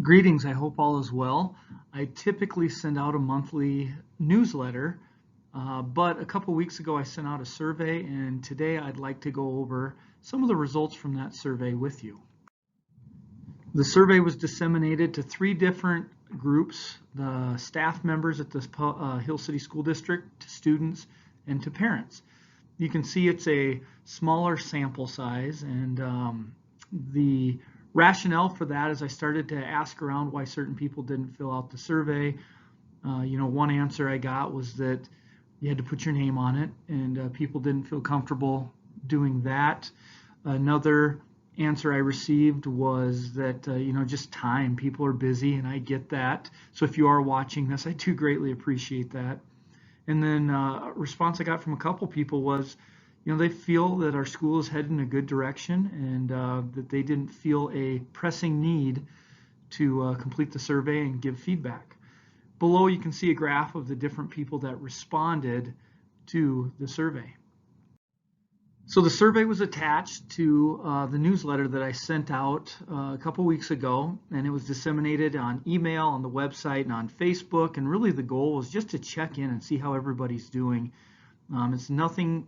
Greetings, I hope all is well. I typically send out a monthly newsletter, but a couple weeks ago I sent out a survey, and today I'd like to go over some of the results from that survey with you. The survey was disseminated to 3 different groups: the staff members at the Hill City School District, to students, and to parents. You can see it's a smaller sample size, and the rationale for that is I started to ask around why certain people didn't fill out the survey. One answer I got was that you had to put your name on it, and people didn't feel comfortable doing that. Another answer I received was that, just time. People are busy, and I get that. So if you are watching this, I do greatly appreciate that. And then a response I got from a couple people was, they feel that our school is headed in a good direction, and that they didn't feel a pressing need to complete the survey and give feedback. Below you can see a graph of the different people that responded to the survey. So the survey was attached to the newsletter that I sent out a couple weeks ago, and it was disseminated on email, on the website, and on Facebook. And really the goal was just to check in and see how everybody's doing. It's nothing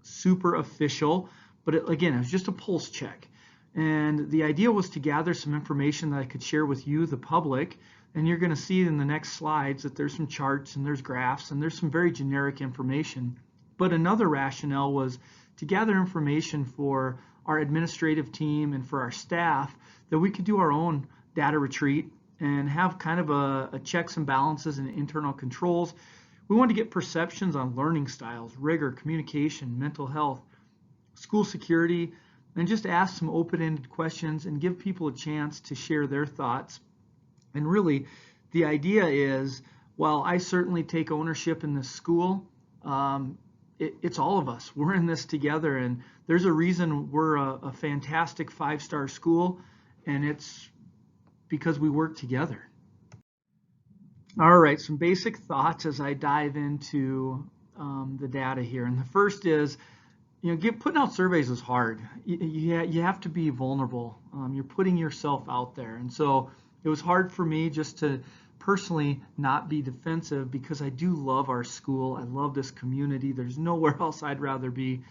super official, but again, it was just a pulse check. And the idea was to gather some information that I could share with you, the public. And you're going to see in the next slides that there's some charts and there's graphs and there's some very generic information. But another rationale was to gather information for our administrative team and for our staff, that we could do our own data retreat and have kind of a checks and balances and internal controls. We want to get perceptions on learning styles, rigor, communication, mental health, school security, and just ask some open-ended questions and give people a chance to share their thoughts. And really, the idea is, while I certainly take ownership in this school, it's all of us. We're in this together, and there's a reason we're a fantastic 5-star school, and it's because we work together. All right, some basic thoughts as I dive into the data here. And the first is, putting out surveys is hard. You have to be vulnerable. You're putting yourself out there, and so it was hard for me just to personally not be defensive, because I do love our school. I love this community. There's nowhere else I'd rather be.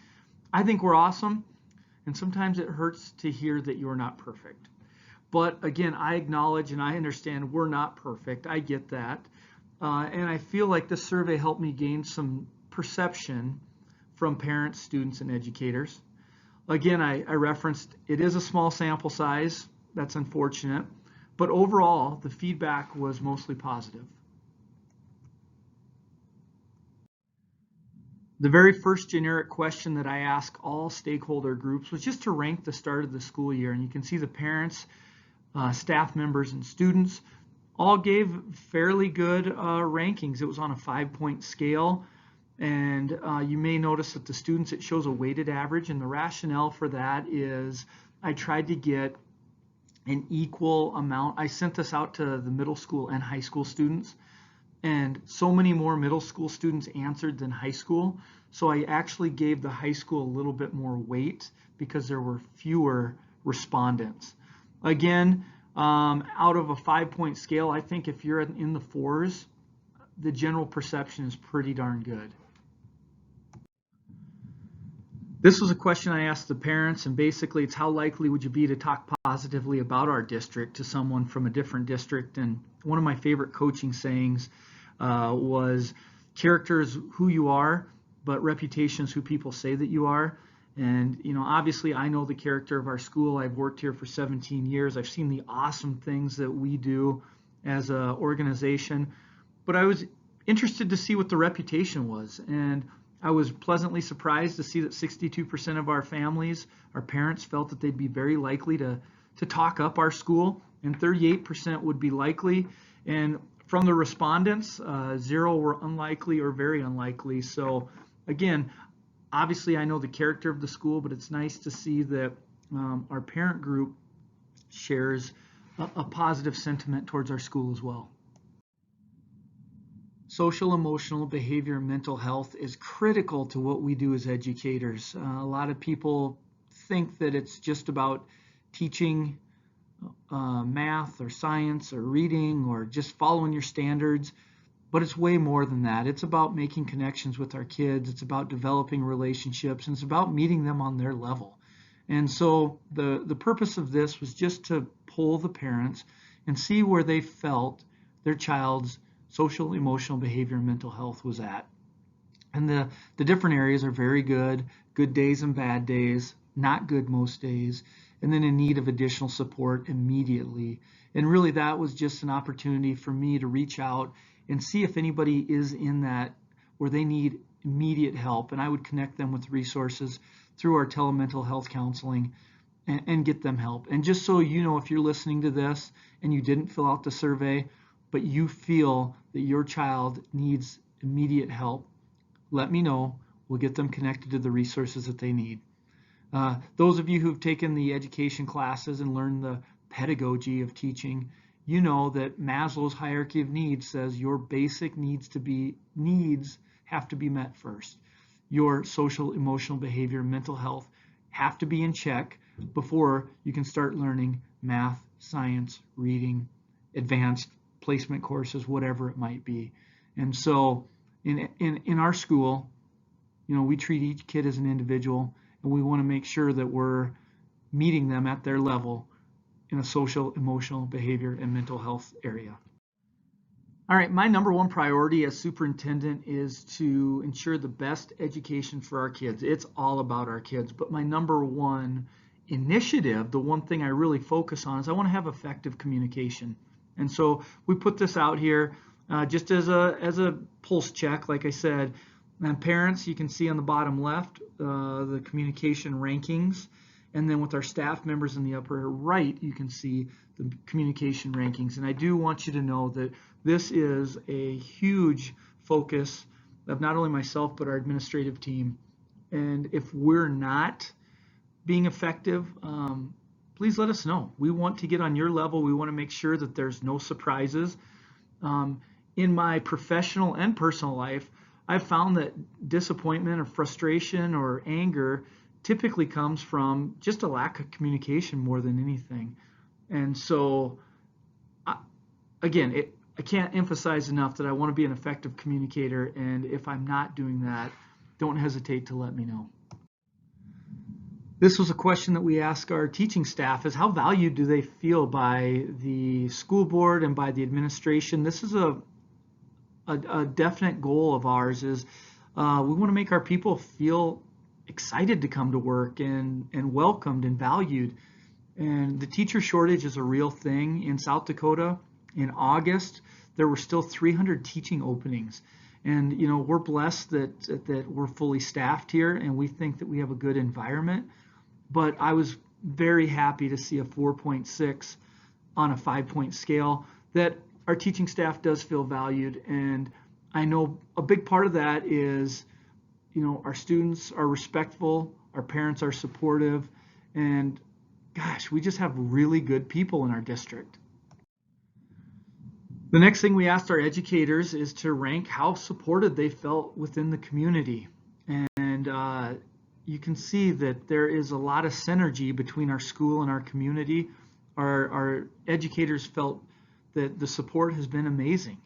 I think we're awesome, and sometimes it hurts to hear that you're not perfect. But again, I acknowledge and I understand we're not perfect. I get that. And I feel like this survey helped me gain some perception from parents, students, and educators. Again, I referenced it is a small sample size. That's unfortunate. But overall, the feedback was mostly positive. The very first generic question that I asked all stakeholder groups was just to rank the start of the school year. And you can see the parents, staff members, and students all gave fairly good rankings. It was on a 5-point scale. And you may notice that the students, it shows a weighted average. And the rationale for that is I tried to get an equal amount. I sent this out to the middle school and high school students, and so many more middle school students answered than high school. So I actually gave the high school a little bit more weight because there were fewer respondents. Again, out of a 5-point scale, I think if you're in the 4s, the general perception is pretty darn good. This was a question I asked the parents, and basically it's how likely would you be to talk positively about our district to someone from a different district. And one of my favorite coaching sayings was, character is who you are, but reputation is who people say that you are. And obviously I know the character of our school. I've worked here for 17 years. I've seen the awesome things that we do as an organization, but I was interested to see what the reputation was. And I was pleasantly surprised to see that 62% of our families, our parents, felt that they'd be very likely to talk up our school, and 38% would be likely. And from the respondents, 0 were unlikely or very unlikely. So again, obviously I know the character of the school, but it's nice to see that our parent group shares a positive sentiment towards our school as well. Social, emotional, behavior, and mental health is critical to what we do as educators. A lot of people think that it's just about teaching math or science or reading or just following your standards. But it's way more than that. It's about making connections with our kids. It's about developing relationships, and it's about meeting them on their level. And so the purpose of this was just to poll the parents and see where they felt their child's social, emotional, behavior, and mental health was at. And the different areas are very good days and bad days, not good most days, and then in need of additional support immediately. And really that was just an opportunity for me to reach out and see if anybody is in that where they need immediate help. And I would connect them with resources through our telemental health counseling and get them help. And just so you know, if you're listening to this and you didn't fill out the survey, but you feel that your child needs immediate help, let me know. We'll get them connected to the resources that they need. Those of you who've taken the education classes and learned the pedagogy of teaching, you know that Maslow's hierarchy of needs says your basic needs have to be met first. Your social, emotional, behavior, mental health have to be in check before you can start learning math, science, reading, advanced placement courses, whatever it might be. And so in our school, we treat each kid as an individual, and we want to make sure that we're meeting them at their level in a social, emotional, behavior, and mental health area. All right, my number one priority as superintendent is to ensure the best education for our kids. It's all about our kids, but my number one initiative, the one thing I really focus on, is I want to have effective communication. And so we put this out here just as a pulse check, like I said. And parents, you can see on the bottom left the communication rankings. And then with our staff members in the upper right, you can see the communication rankings. And I do want you to know that this is a huge focus of not only myself, but our administrative team. And if we're not being effective, please let us know. We want to get on your level. We want to make sure that there's no surprises. In my professional and personal life, I've found that disappointment or frustration or anger typically comes from just a lack of communication more than anything. And so, again, I can't emphasize enough that I want to be an effective communicator, and if I'm not doing that, don't hesitate to let me know. This was a question that we ask our teaching staff, is how valued do they feel by the school board and by the administration? This is a definite goal of ours, is we want to make our people feel excited to come to work and welcomed and valued. And the teacher shortage is a real thing in South Dakota. In August, there were still 300 teaching openings. And we're blessed that we're fully staffed here, and we think that we have a good environment. But I was very happy to see a 4.6 on a 5-point scale, that our teaching staff does feel valued. And I know a big part of that is our students are respectful, our parents are supportive, and gosh, we just have really good people in our district. The next thing we asked our educators is to rank how supported they felt within the community. And you can see that there is a lot of synergy between our school and our community. Our educators felt that the support has been amazing.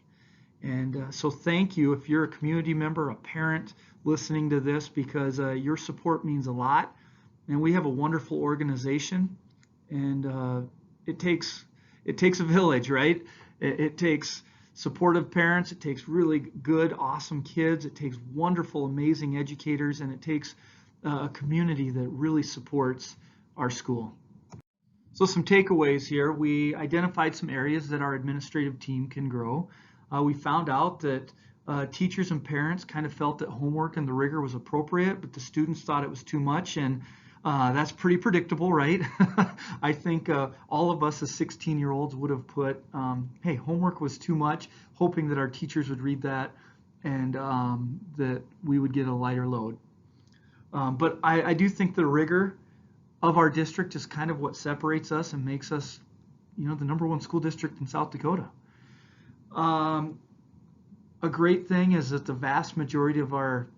And so thank you if you're a community member, a parent listening to this, because your support means a lot. And we have a wonderful organization, and it takes a village, right? It takes supportive parents, it takes really good, awesome kids, it takes wonderful, amazing educators, and it takes a community that really supports our school. So some takeaways here. We identified some areas that our administrative team can grow. We found out that teachers and parents kind of felt that homework and the rigor was appropriate, but the students thought it was too much, and that's pretty predictable, right? I think all of us as 16-year-olds would have put, hey, homework was too much, hoping that our teachers would read that and that we would get a lighter load. But I do think the rigor of our district is kind of what separates us and makes us, the #1 school district in South Dakota. A great thing is that the vast majority of our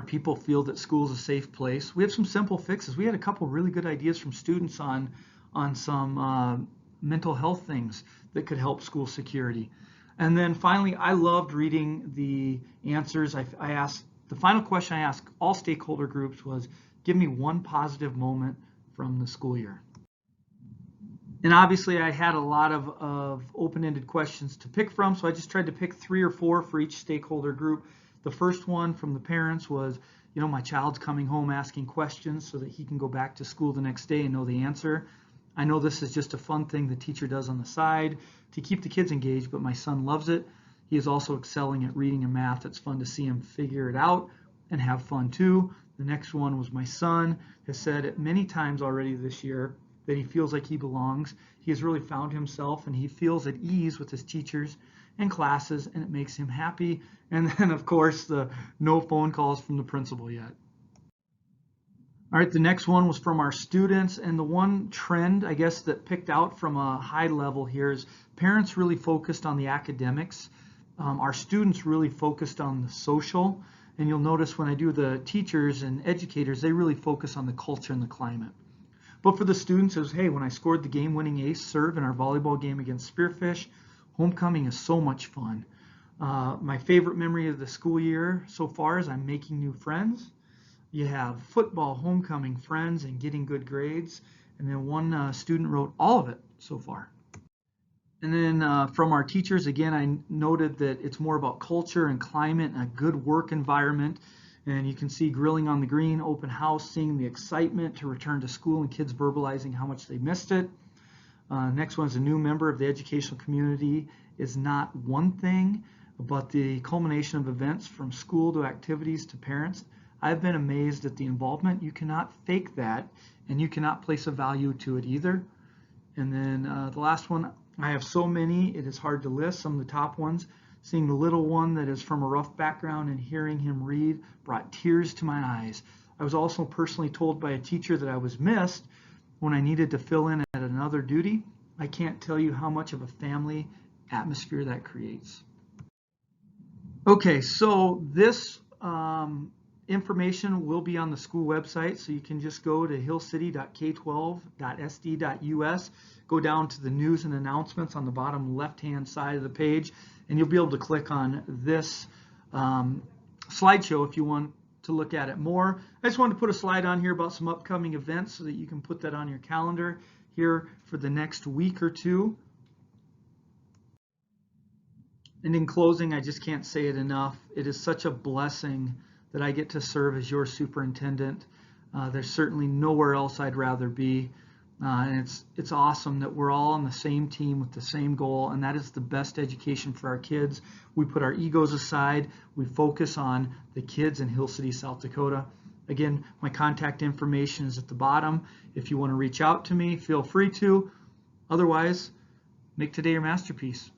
people feel that school is a safe place. We have some simple fixes. We had a couple really good ideas from students on on some mental health things that could help school security. And then finally, I loved reading the answers. I asked, the final question I asked all stakeholder groups was, give me one positive moment from the school year. And obviously I had a lot of open-ended questions to pick from, so I just tried to pick 3 or 4 for each stakeholder group. The first one from the parents was, my child's coming home asking questions so that he can go back to school the next day and know the answer. I know this is just a fun thing the teacher does on the side to keep the kids engaged, but my son loves it. He is also excelling at reading and math. It's fun to see him figure it out and have fun too. The next one was my son has said it many times already this year that he feels like he belongs. He has really found himself and he feels at ease with his teachers and classes, and it makes him happy. And then of course the no phone calls from the principal yet. All right, the next one was from our students, and the one trend I guess that picked out from a high level here is parents really focused on the academics. Our students really focused on the social, and you'll notice when I do the teachers and educators, they really focus on the culture and the climate. But for the students, it was, hey, when I scored the game-winning ace serve in our volleyball game against Spearfish, homecoming is so much fun. My favorite memory of the school year so far is I'm making new friends. You have football, homecoming, friends, and getting good grades. And then one student wrote all of it so far. And then from our teachers, again, I noted that it's more about culture and climate and a good work environment. And you can see grilling on the green, open house, seeing the excitement to return to school and kids verbalizing how much they missed it. Next one is a new member of the educational community is not one thing, but the culmination of events from school to activities to parents. I've been amazed at the involvement. You cannot fake that, and you cannot place a value to it either. And then the last one, I have so many, it is hard to list. Some of the top ones. Seeing the little one that is from a rough background and hearing him read brought tears to my eyes. I was also personally told by a teacher that I was missed when I needed to fill in at another duty. I can't tell you how much of a family atmosphere that creates. Okay, so this information will be on the school website, so you can just go to hillcity.k12.sd.us, go down to the news and announcements on the bottom left-hand side of the page, and you'll be able to click on this slideshow if you want to look at it more. I just wanted to put a slide on here about some upcoming events so that you can put that on your calendar here for the next week or two. And in closing, I just can't say it enough. It is such a blessing that I get to serve as your superintendent. There's certainly nowhere else I'd rather be. And it's awesome that we're all on the same team with the same goal, and that is the best education for our kids. We put our egos aside. We focus on the kids in Hill City, South Dakota. Again, my contact information is at the bottom. If you want to reach out to me, feel free to. Otherwise, make today your masterpiece.